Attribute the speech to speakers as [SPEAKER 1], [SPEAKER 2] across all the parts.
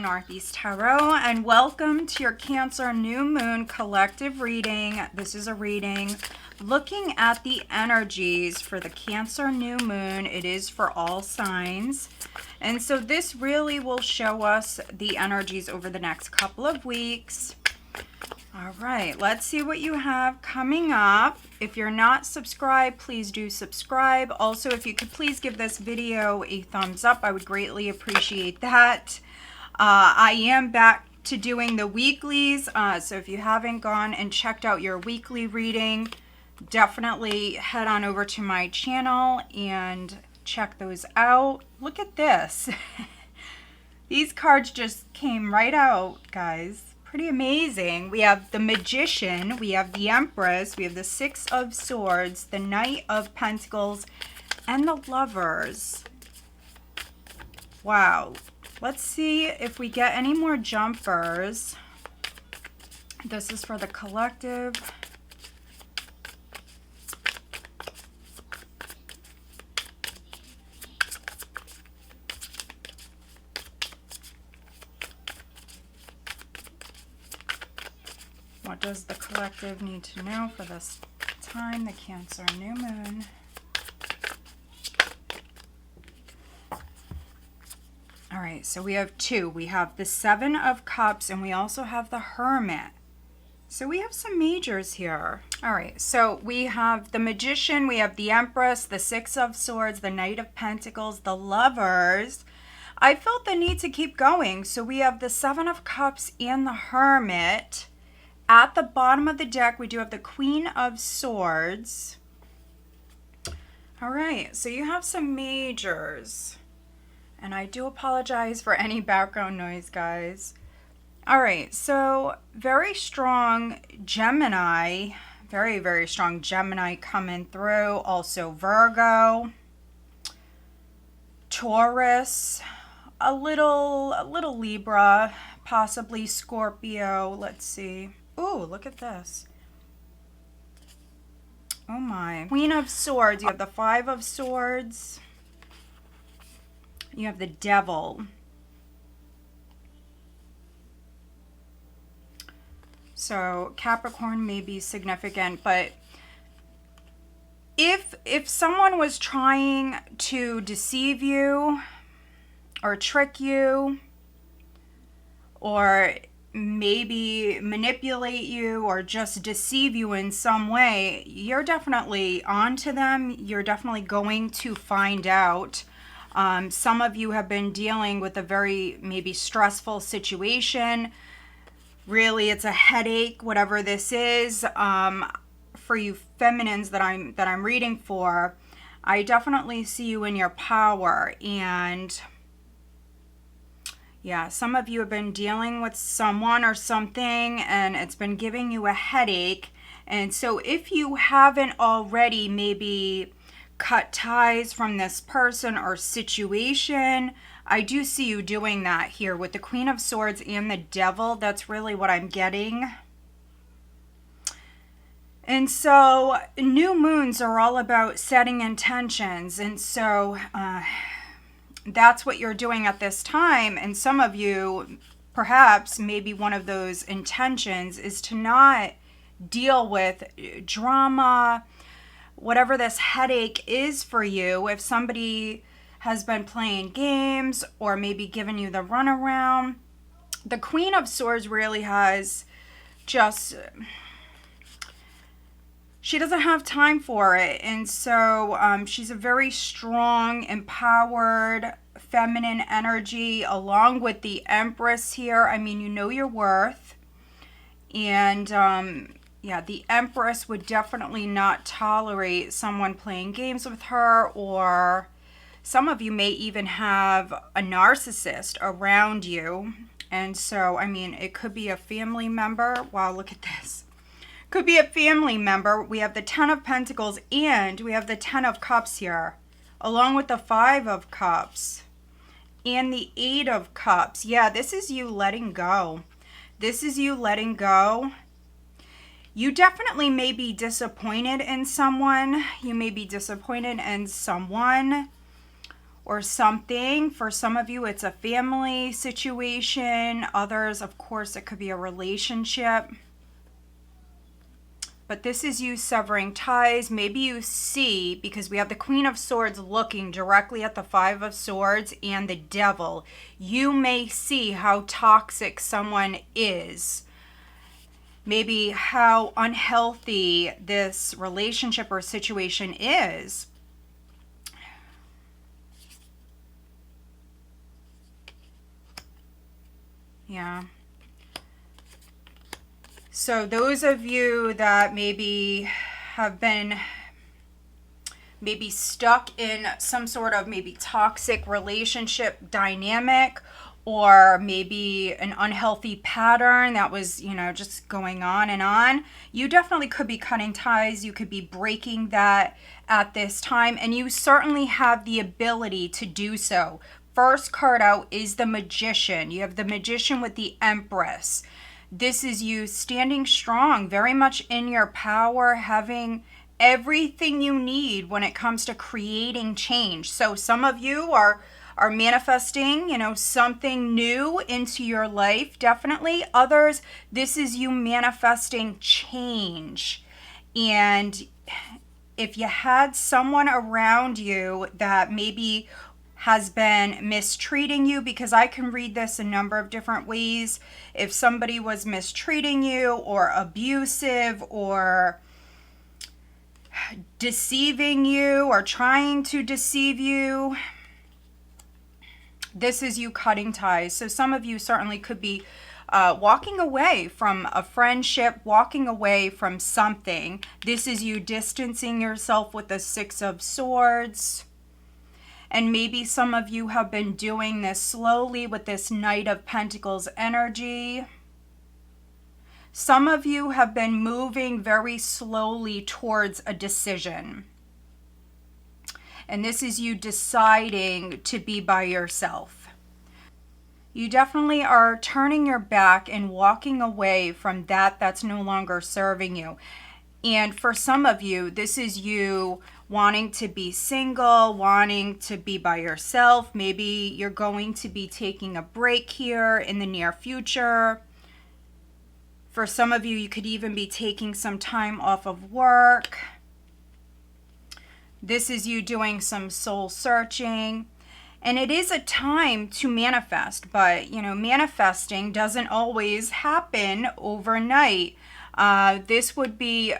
[SPEAKER 1] Northeast Tarot, and welcome to your Cancer New Moon collective reading. This is a reading looking at the energies for the Cancer New Moon. It is for all signs. And so this really will show us the energies over the next couple of weeks. All right, let's see what you have coming up. If you're not subscribed, please do subscribe. Also, if you could please give this video a thumbs up, I would greatly appreciate that. I am back to doing the weeklies, so if you haven't gone and checked out your weekly reading, definitely head on over to my channel and check those out. Look at this. These cards just came right out, guys. Pretty amazing. We have the Magician, we have the Empress, we have the Six of Swords, the Knight of Pentacles, and the Lovers. Wow. Let's see if we get any more jumpers. This is for the collective. What does the collective need to know for this time, the Cancer New Moon? All right, so we have two. We have the Seven of Cups, and we also have the Hermit. So we have some majors here. All right, so we have the Magician, we have the Empress, the Six of Swords, the Knight of Pentacles, the Lovers. I felt the need to keep going. So we have the Seven of Cups and the Hermit. At the bottom of the deck, we do have the Queen of Swords. All right, so you have some majors. And I do apologize for any background noise, guys. All right, so very strong Gemini. Very, very strong Gemini coming through. Also Virgo. Taurus. A little Libra. Possibly Scorpio. Let's see. Ooh, look at this. Oh my. Queen of Swords. You have the Five of Swords. You have the Devil. So Capricorn may be significant, but if someone was trying to deceive you or trick you or maybe manipulate you or just deceive you in some way, you're definitely on to them. You're definitely going to find out. Some of you have been dealing with a very maybe stressful situation. Really, it's a headache, whatever this is. For you feminines that I'm reading for, I definitely see you in your power. And yeah, some of you have been dealing with someone or something and it's been giving you a headache. And so if you haven't already maybe cut ties from this person or situation, I do see you doing that here with the Queen of Swords and the Devil. That's really what I'm getting. And so new moons are all about setting intentions. And so that's what you're doing at this time. And some of you, perhaps maybe one of those intentions is to not deal with drama, whatever this headache is for you. If somebody has been playing games or maybe giving you the runaround, the Queen of Swords really has just, she doesn't have time for it. And so she's a very strong, empowered, feminine energy along with the Empress here. I mean, you know your worth. And yeah, the Empress would definitely not tolerate someone playing games with her, or some of you may even have a narcissist around you. And so, I mean, it could be a family member. Wow, look at this. Could be a family member. We have the Ten of Pentacles and we have the Ten of Cups here, along with the Five of Cups and the Eight of Cups. Yeah, this is you letting go. This is you letting go. You definitely may be disappointed in someone. You may be disappointed in someone. or something. For some of you, it's a family situation. Others, of course, it could be a relationship. But this is you severing ties. Maybe you see, because we have the Queen of Swords looking directly at the Five of Swords and the Devil. You may see how toxic someone is. Maybe how unhealthy this relationship or situation is. Yeah. So those of you that maybe have been stuck in some sort of maybe toxic relationship dynamic, or maybe an unhealthy pattern that was, you know, just going on and on, you definitely could be cutting ties. You could be breaking that at this time, and you certainly have the ability to do so. First card out is the Magician. You have the Magician with the Empress. This is you standing strong, very much in your power, having everything you need when it comes to creating change. So some of you are manifesting, you know, something new into your life, definitely. Others, this is you manifesting change. And if you had someone around you that maybe has been mistreating you, because I can read this a number of different ways. If somebody was mistreating you or abusive or deceiving you or trying to deceive you, this is you cutting ties. So some of you certainly could be walking away from a friendship, walking away from something. This is you distancing yourself with the Six of Swords. And maybe some of you have been doing this slowly with this Knight of Pentacles energy. Some of you have been moving very slowly towards a decision. And this is you deciding to be by yourself. You definitely are turning your back and walking away from that's no longer serving you. And for some of you, this is you wanting to be single, wanting to be by yourself. Maybe you're going to be taking a break here in the near future. For some of you, you could even be taking some time off of work. This is you doing some soul searching. And it is a time to manifest, but, you know, manifesting doesn't always happen overnight. This would be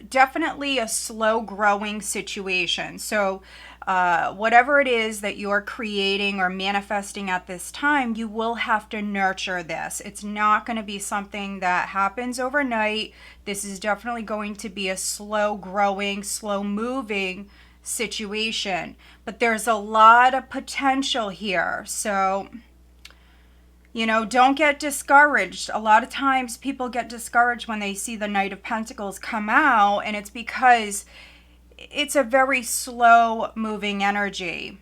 [SPEAKER 1] definitely a slow growing situation. So whatever it is that you're creating or manifesting at this time, you will have to nurture this. It's not going to be something that happens overnight. This is definitely going to be a slow growing, slow moving situation. But there's a lot of potential here. So, you know, don't get discouraged. A lot of times people get discouraged when they see the Knight of Pentacles come out, and it's because it's a very slow moving energy.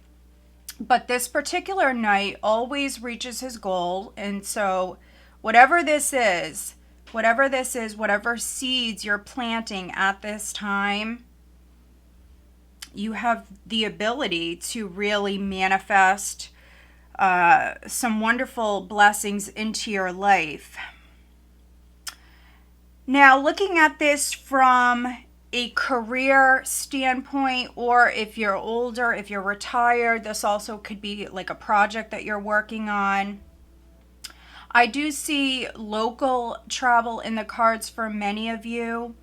[SPEAKER 1] But this particular knight always reaches his goal. And so whatever seeds you're planting at this time, you have the ability to really manifest some wonderful blessings into your life. Now, looking at this from a career standpoint, or if you're older, if you're retired, this also could be like a project that you're working on. I do see local travel in the cards for many of you.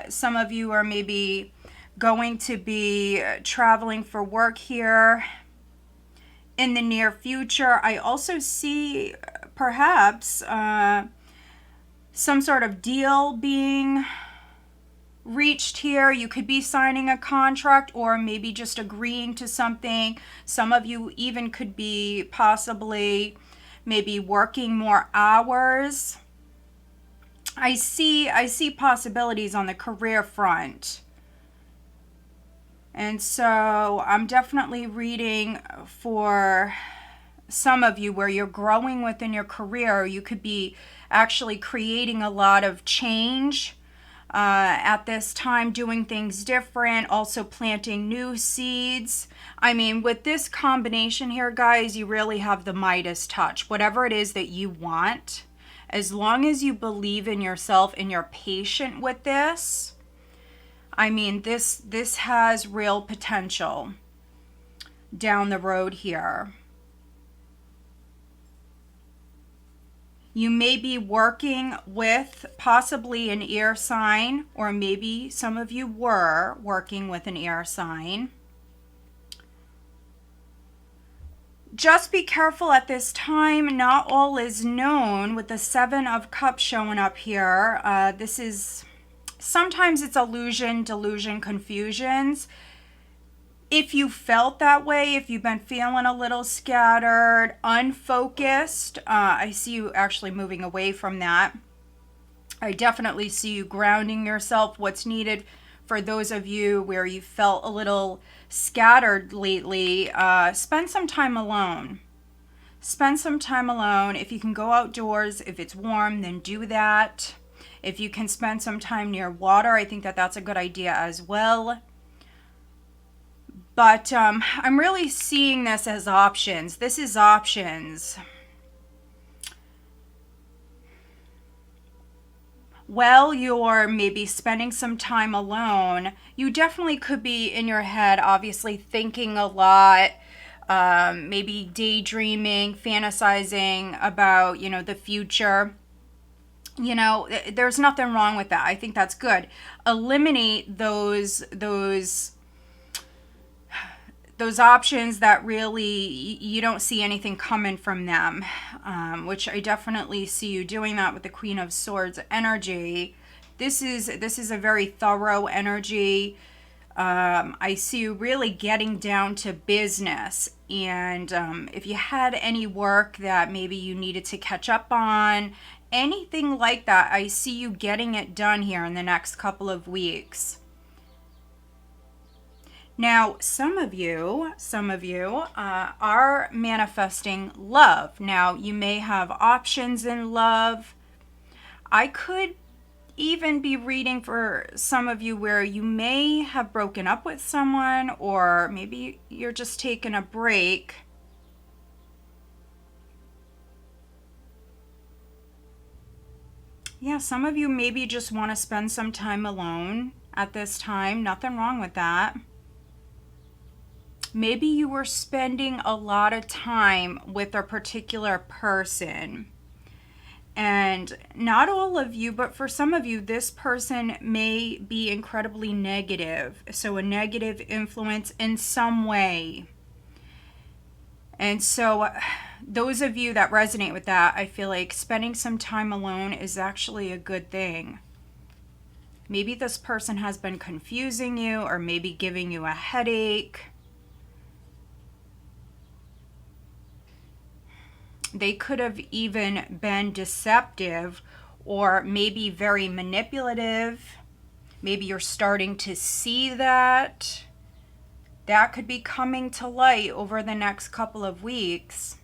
[SPEAKER 1] Some of you are maybe going to be traveling for work here in the near future. I also see perhaps some sort of deal being reached here. You could be signing a contract or maybe just agreeing to something. Some of you even could be possibly maybe working more hours. I see possibilities on the career front. And so I'm definitely reading for some of you where you're growing within your career. You could be actually creating a lot of change. at this time, doing things different, also planting new seeds. I mean, with this combination here, guys, you really have the Midas touch. Whatever it is that you want, as long as you believe in yourself and you're patient with this, I mean, this has real potential down the road here. You may be working with possibly an air sign, or maybe some of you were working with an air sign. Just be careful at this time. Not all is known with the Seven of Cups showing up here. This is, sometimes it's illusion, delusion, confusions. If you felt that way, if you've been feeling a little scattered, unfocused, I see you actually moving away from that. I definitely see you grounding yourself. What's needed for those of you where you felt a little scattered lately, spend some time alone. Spend some time alone. If you can go outdoors, if it's warm, then do that. If you can spend some time near water, I think that that's a good idea as well. But I'm really seeing this as options. This is options. While you're maybe spending some time alone, you definitely could be in your head, obviously thinking a lot, maybe daydreaming, fantasizing about, you know, the future. You know, there's nothing wrong with that. I think that's good. Eliminate those options that really you don't see anything coming from them, which I definitely see you doing that with the Queen of Swords energy. This is a very thorough energy. I see you really getting down to business, and if you had any work that maybe you needed to catch up on, anything like that, I see you getting it done here in the next couple of weeks. Now, some of you are manifesting love. Now, you may have options in love. I could even be reading for some of you where you may have broken up with someone, or maybe you're just taking a break. Yeah, some of you maybe just want to spend some time alone at this time. Nothing wrong with that. Maybe you were spending a lot of time with a particular person. And not all of you, but for some of you, this person may be incredibly negative. So a negative influence in some way. And so those of you that resonate with that, I feel like spending some time alone is actually a good thing. Maybe this person has been confusing you, or maybe giving you a headache. They could have even been deceptive, or maybe very manipulative. Maybe you're starting to see that. That could be coming to light over the next couple of weeks.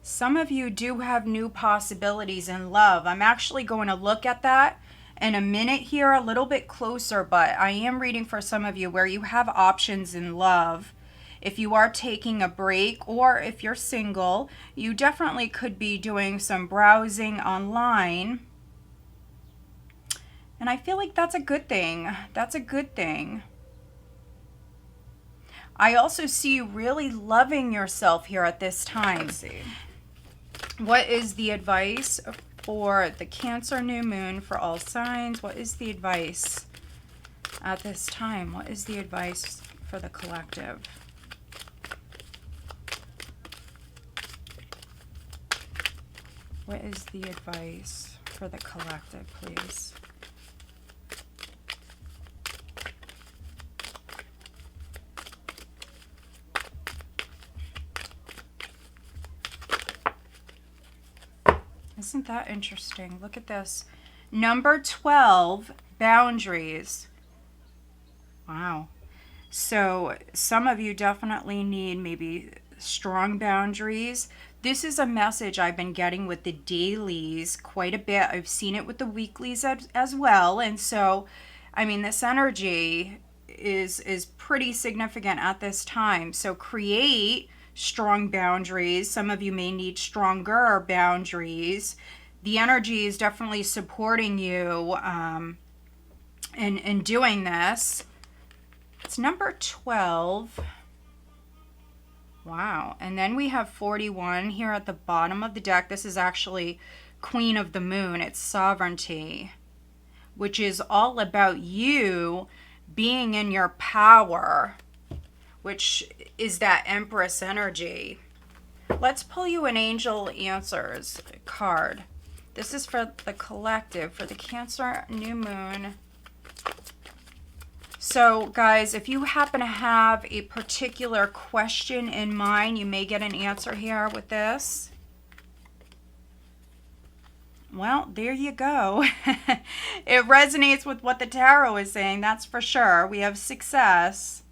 [SPEAKER 1] Some of you do have new possibilities in love. I'm actually going to look at that in a minute here, a little bit closer, but I am reading for some of you where you have options in love. If you are taking a break, or if you're single, you definitely could be doing some browsing online. And I feel like that's a good thing. That's a good thing. I also see you really loving yourself here at this time. Let's see. What is the advice for the Cancer new moon for all signs? What is the advice at this time? What is the advice for the collective? What is the advice for the collective, please? Isn't that interesting? Look at this. Number 12, boundaries. Wow. So some of you definitely need maybe strong boundaries. this is a message I've been getting with the dailies quite a bit. I've seen it with the weeklies as well. And so, I mean, this energy is pretty significant at this time. So create strong boundaries. Some of you may need stronger boundaries. The energy is definitely supporting you in doing this. It's number 12. Wow. And then we have 41 here at the bottom of the deck. This is actually Queen of the Moon. It's sovereignty, which is all about you being in your power, which is that Empress energy. Let's pull you an Angel Answers card. This is for the collective, for the Cancer new moon. So guys, if you happen to have a particular question in mind, you may get an answer here with this. Well, there you go. It resonates with what the tarot is saying, that's for sure. We have success.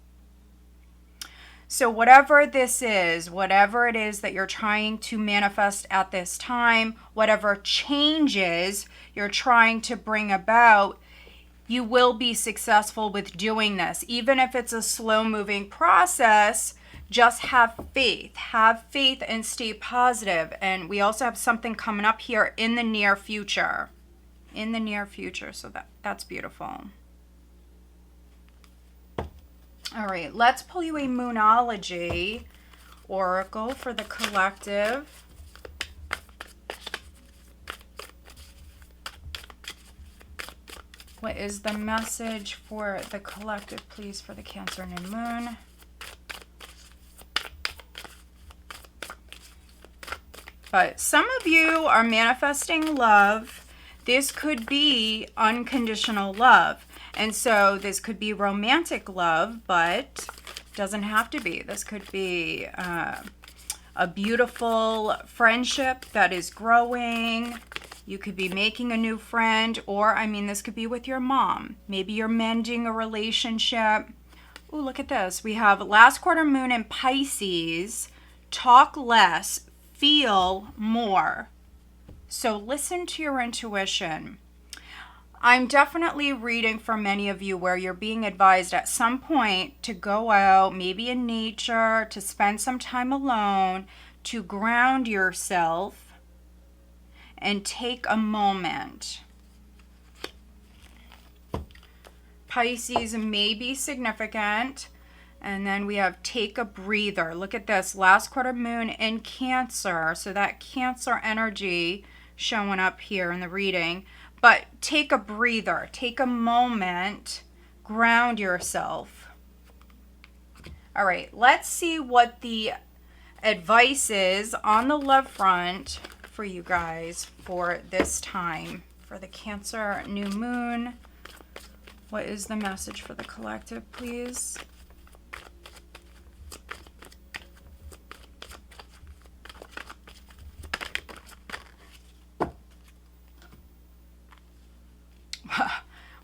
[SPEAKER 1] So whatever this is, whatever it is that you're trying to manifest at this time, whatever changes you're trying to bring about, you will be successful with doing this. Even if it's a slow-moving process, just have faith. Have faith and stay positive. And we also have something coming up here in the near future. In the near future. So that's beautiful. All right, let's pull you a Moonology oracle for the collective. What is the message for the collective, please, for the Cancer new moon? But some of you are manifesting love. This could be unconditional love. And so this could be romantic love, but doesn't have to be. This could be a beautiful friendship that is growing. You could be making a new friend, or, I mean, this could be with your mom. Maybe you're mending a relationship. Ooh, look at this. We have last quarter moon in Pisces. Talk less, feel more. So listen to your intuition. I'm definitely reading for many of you where you're being advised at some point to go out, maybe in nature, to spend some time alone, to ground yourself, and take a moment. Pisces may be significant. And then we have take a breather. Look at this. Last quarter moon in Cancer. So that Cancer energy showing up here in the reading. But take a breather. Take a moment. Ground yourself. All right. Let's see what the advice is on the love front for you guys for this time. For the Cancer new moon. What is the message for the collective, please?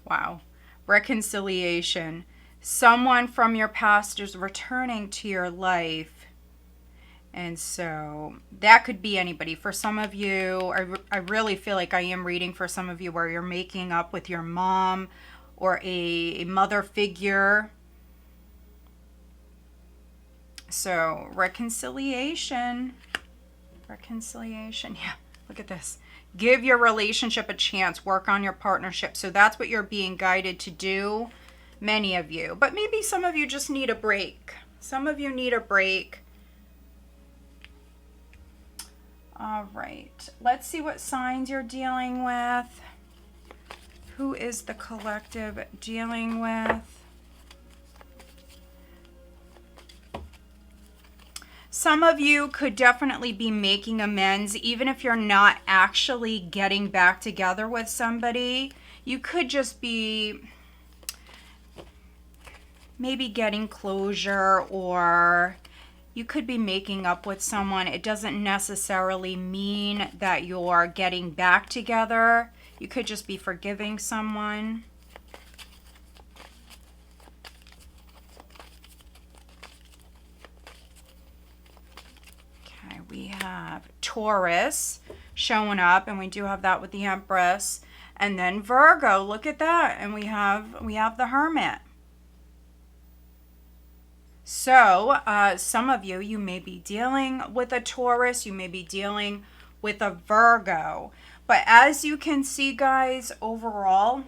[SPEAKER 1] Wow. Reconciliation. Someone from your past is returning to your life. And so that could be anybody. For some of you, I really feel like I am reading for some of you where you're making up with your mom or a mother figure. So reconciliation. Reconciliation. Yeah, look at this. Give your relationship a chance. Work on your partnership. So that's what you're being guided to do, many of you. But maybe some of you just need a break. Some of you need a break. All right. Let's see what signs you're dealing with. Who is the collective dealing with? Some of you could definitely be making amends, even if you're not actually getting back together with somebody. You could just be maybe getting closure, or you could be making up with someone. It doesn't necessarily mean that you're getting back together. You could just be forgiving someone. We have Taurus showing up, and we do have that with the Empress. And then Virgo, look at that. And we have the Hermit. So some of you may be dealing with a Taurus, you may be dealing with a Virgo. But as you can see, guys, overall,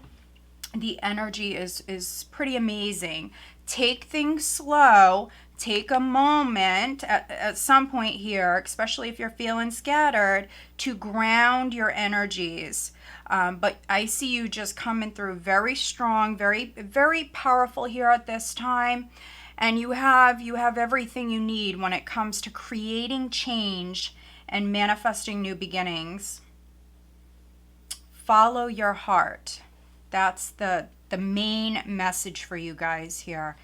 [SPEAKER 1] the energy is pretty amazing. Take things slow. Take a moment at some point here, especially if you're feeling scattered, to ground your energies. But I see you just coming through very strong, very, very powerful here at this time. And you have everything you need when it comes to creating change and manifesting new beginnings. Follow your heart. That's the main message for you guys here.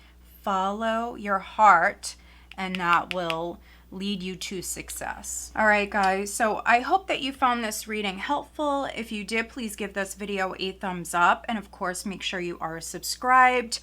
[SPEAKER 1] Follow your heart, and that will lead you to success. All right, guys, so I hope that you found this reading helpful. If you did, please give this video a thumbs up, and of course, make sure you are subscribed.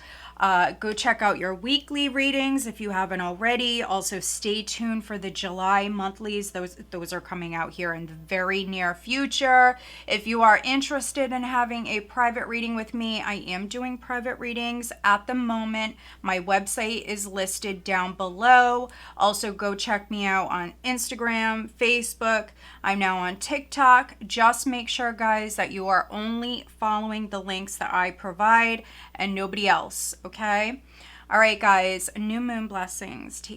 [SPEAKER 1] Go check out your weekly readings if you haven't already. Also, stay tuned for the July monthlies. Those are coming out here in the very near future. If you are interested in having a private reading with me, I am doing private readings at the moment. My website is listed down below. Also, go check me out on Instagram, Facebook. I'm now on TikTok. Just make sure, guys, that you are only following the links that I provide and nobody else. Okay? All right, guys, new moon blessings.